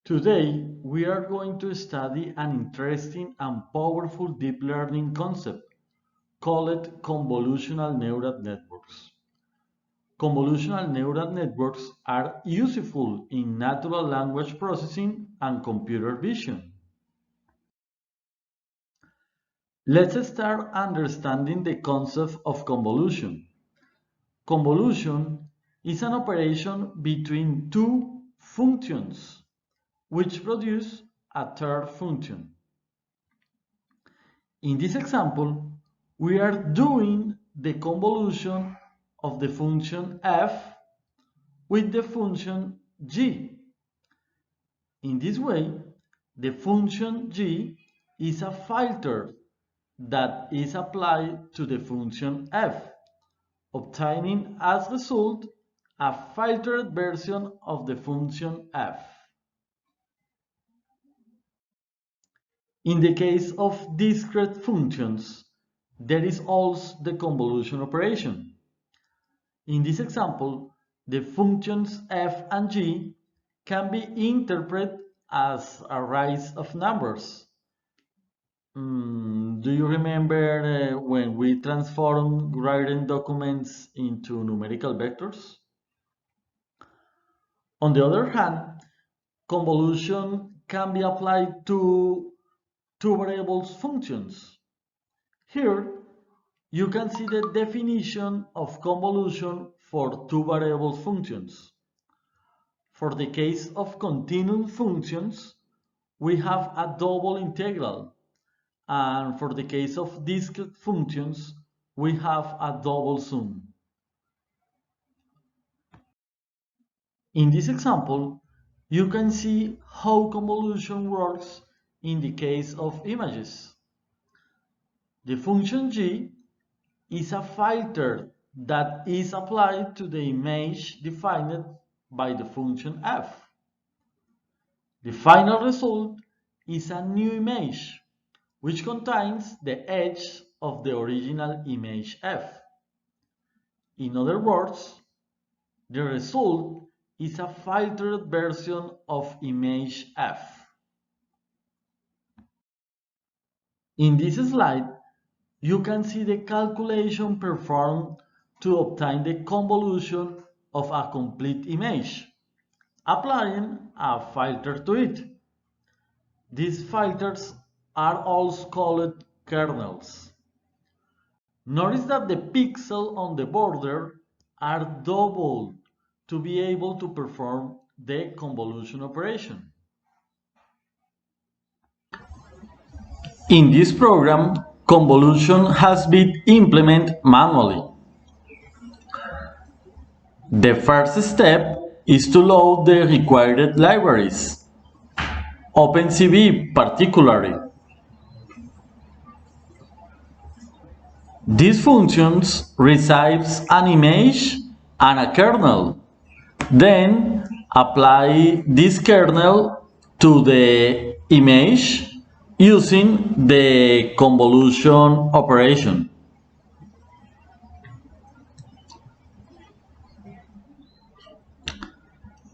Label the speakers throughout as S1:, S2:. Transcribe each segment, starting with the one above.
S1: Today, we are going to study an interesting and powerful deep learning concept called convolutional neural networks. Convolutional neural networks are useful in natural language processing and computer vision. Let's start understanding the concept of convolution. Convolution is an operation between two functions which produce a third function. In this example, we are doing the convolution of the function f with the function g. In this way, the function g is a filter that is applied to the function f, obtaining as result a filtered version of the function f. In the case of discrete functions, there is also the convolution operation. In this example, the functions f and g can be interpreted as arrays of numbers. Do you remember when we transform written documents into numerical vectors? On the other hand, convolution can be applied to two variables functions. Here, you can see the definition of convolution for two variable functions. For the case of continuum functions, we have a double integral, and for the case of discrete functions, we have a double sum. In this example, you can see how convolution works in the case of images. The function g is a filter that is applied to the image defined by the function f. The final result is a new image, which contains the edge of the original image f. In other words, the result is a filtered version of image f. In this slide, you can see the calculation performed to obtain the convolution of a complete image, applying a filter to it. These filters are also called kernels. Notice that the pixels on the border are doubled to be able to perform the convolution operation. In this program, convolution has been implemented manually. The first step is to load the required libraries, OpenCV particularly. These functions receives an image and a kernel. Then apply this kernel to the image using the convolution operation.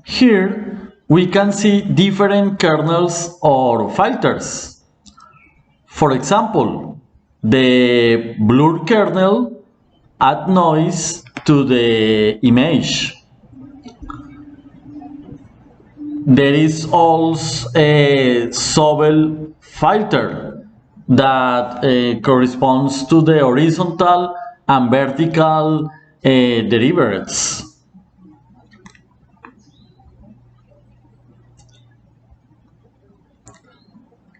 S1: Here we can see different kernels or filters. For example, the blur kernel adds noise to the image. There is also a Sobel filter that corresponds to the horizontal and vertical derivatives.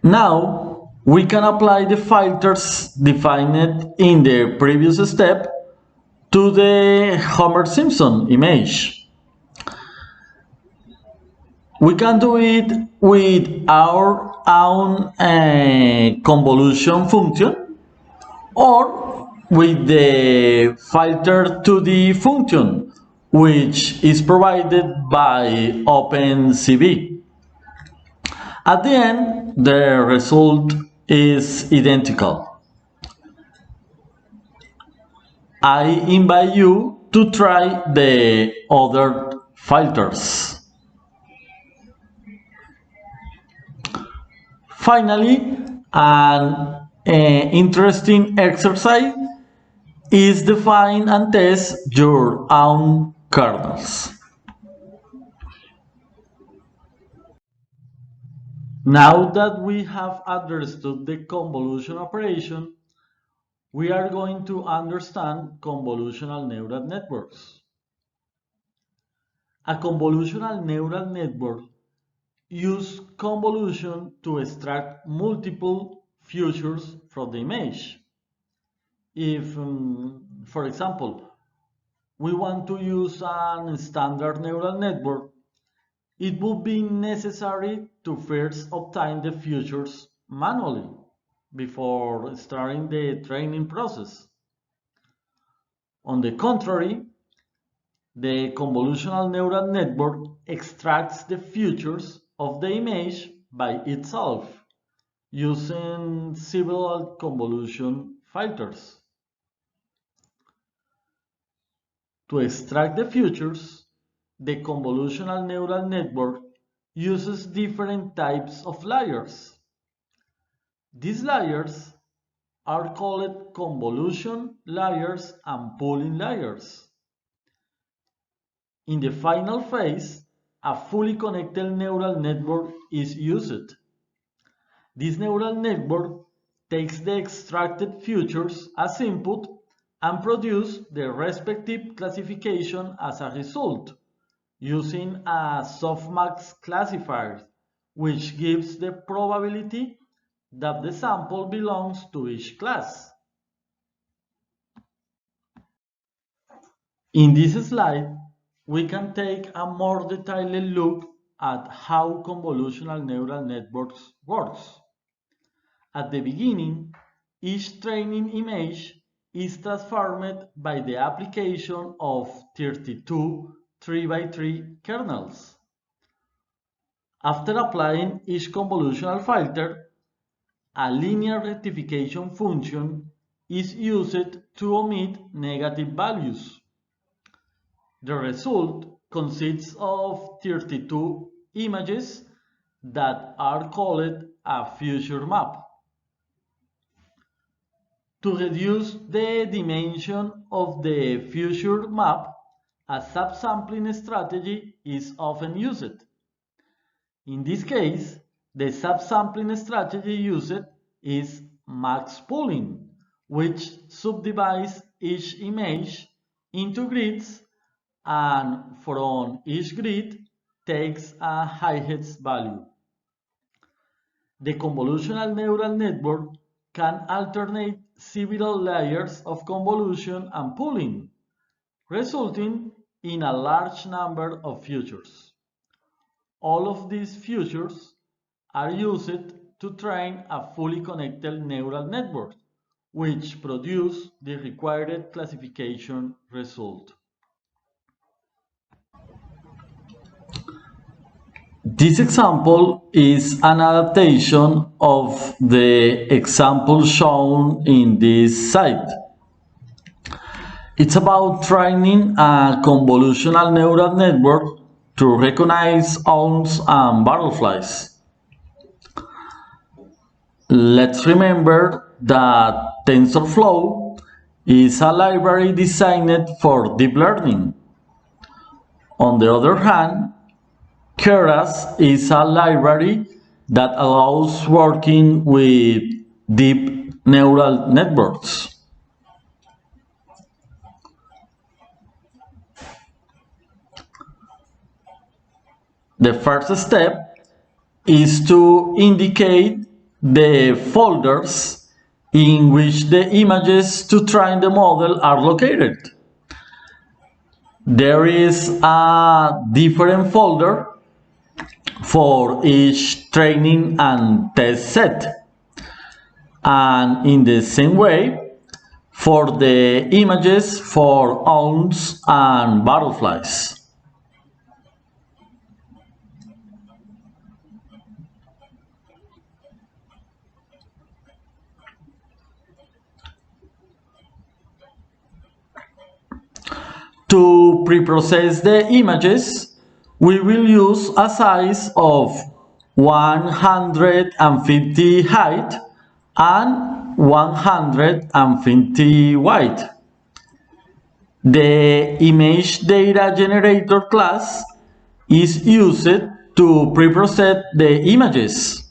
S1: Now we can apply the filters defined in the previous step to the Homer Simpson image. We can do it with our own convolution function or with the filter to the function, which is provided by OpenCV. At the end, the result is identical. I invite you to try the other filters. Finally, an interesting exercise is define and test your own kernels. Now that we have understood the convolution operation, we are going to understand convolutional neural networks. A convolutional neural network uses convolution to extract multiple features from the image. If, for example, we want to use a standard neural network, it would be necessary to first obtain the features manually before starting the training process. On the contrary, the convolutional neural network extracts the features of the image by itself using several convolution filters. To extract the features, the convolutional neural network uses different types of layers. These layers are called convolution layers and pooling layers. In the final phase, a fully connected neural network is used. This neural network takes the extracted features as input and produces the respective classification as a result, using a softmax classifier, which gives the probability that the sample belongs to each class. In this slide, we can take a more detailed look at how convolutional neural networks works. At the beginning, each training image is transformed by the application of 32 3x3 kernels. After applying each convolutional filter, a linear rectification function is used to omit negative values. The result consists of 32 images that are called a feature map. To reduce the dimension of the feature map, a subsampling strategy is often used. In this case, the subsampling strategy used is max pooling, which subdivides each image into grids and from each grid takes a highest value. The convolutional neural network can alternate several layers of convolution and pooling, resulting in a large number of features. All of these features are used to train a fully connected neural network, which produce the required classification result. This example is an adaptation of the example shown in this site. It's about training a convolutional neural network to recognize owls and butterflies. Let's remember that TensorFlow is a library designed for deep learning. On the other hand, Keras is a library that allows working with deep neural networks. The first step is to indicate the folders in which the images to train the model are located. There is a different folder for each training and test set. And in the same way, for the images for owls and butterflies. To pre-process the images, we will use a size of 150 height and 150 width. The image data generator class is used to preprocess the images.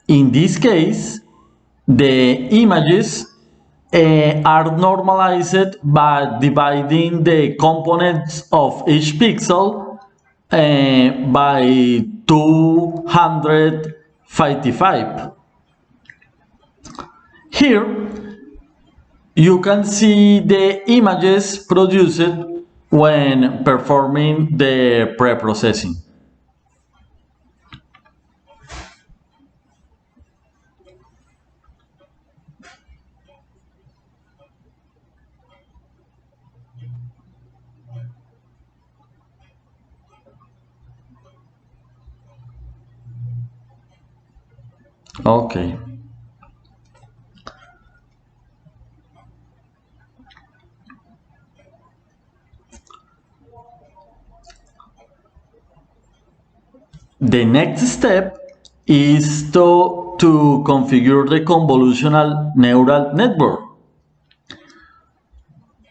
S1: In this case, the images are normalized by dividing the components of each pixel by 255. Here, you can see the images produced when performing the preprocessing. Okay. The next step is to configure the convolutional neural network.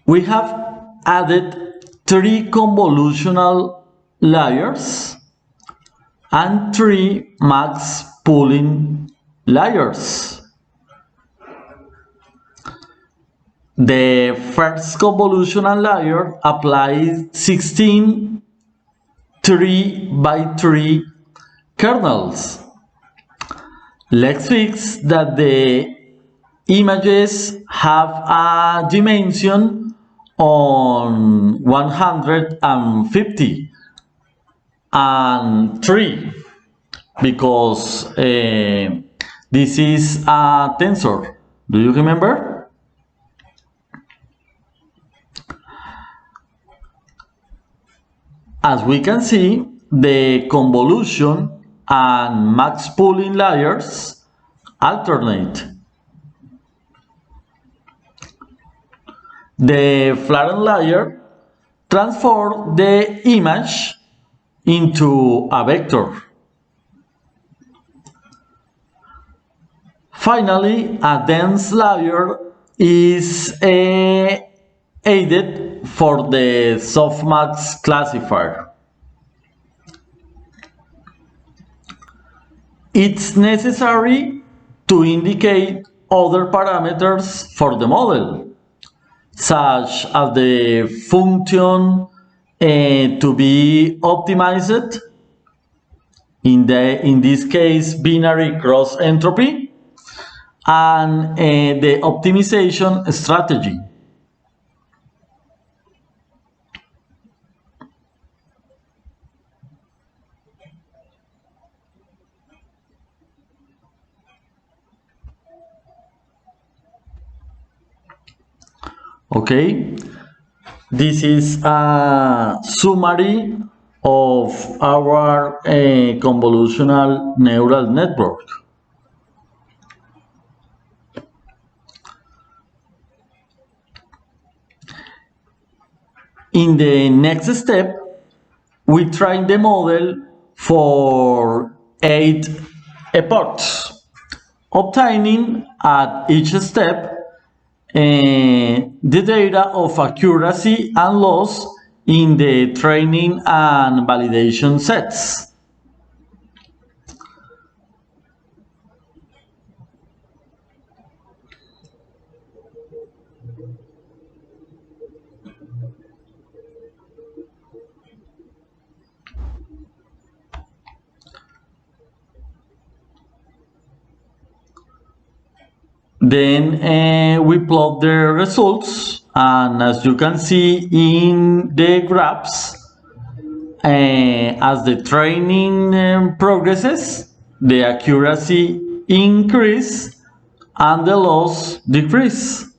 S1: We have added 3 convolutional layers and 3 max pooling layers. The first convolutional layer applies 16 3 by 3 kernels. Let's fix that the images have a dimension on 150 and 3 because this is a tensor. Do you remember? As we can see, the convolution and max pooling layers alternate. The flattened layer transforms the image into a vector. Finally, a dense layer is added for the softmax classifier. It's necessary to indicate other parameters for the model, such as the function to be optimized, in this case binary cross entropy, and the optimization strategy. Okay, this is a summary of our convolutional neural network. In the next step, we train the model for 8 epochs, obtaining at each step the data of accuracy and loss in the training and validation sets. Then we plot the results, and as you can see in the graphs, as the training progresses, the accuracy increases and the loss decreases.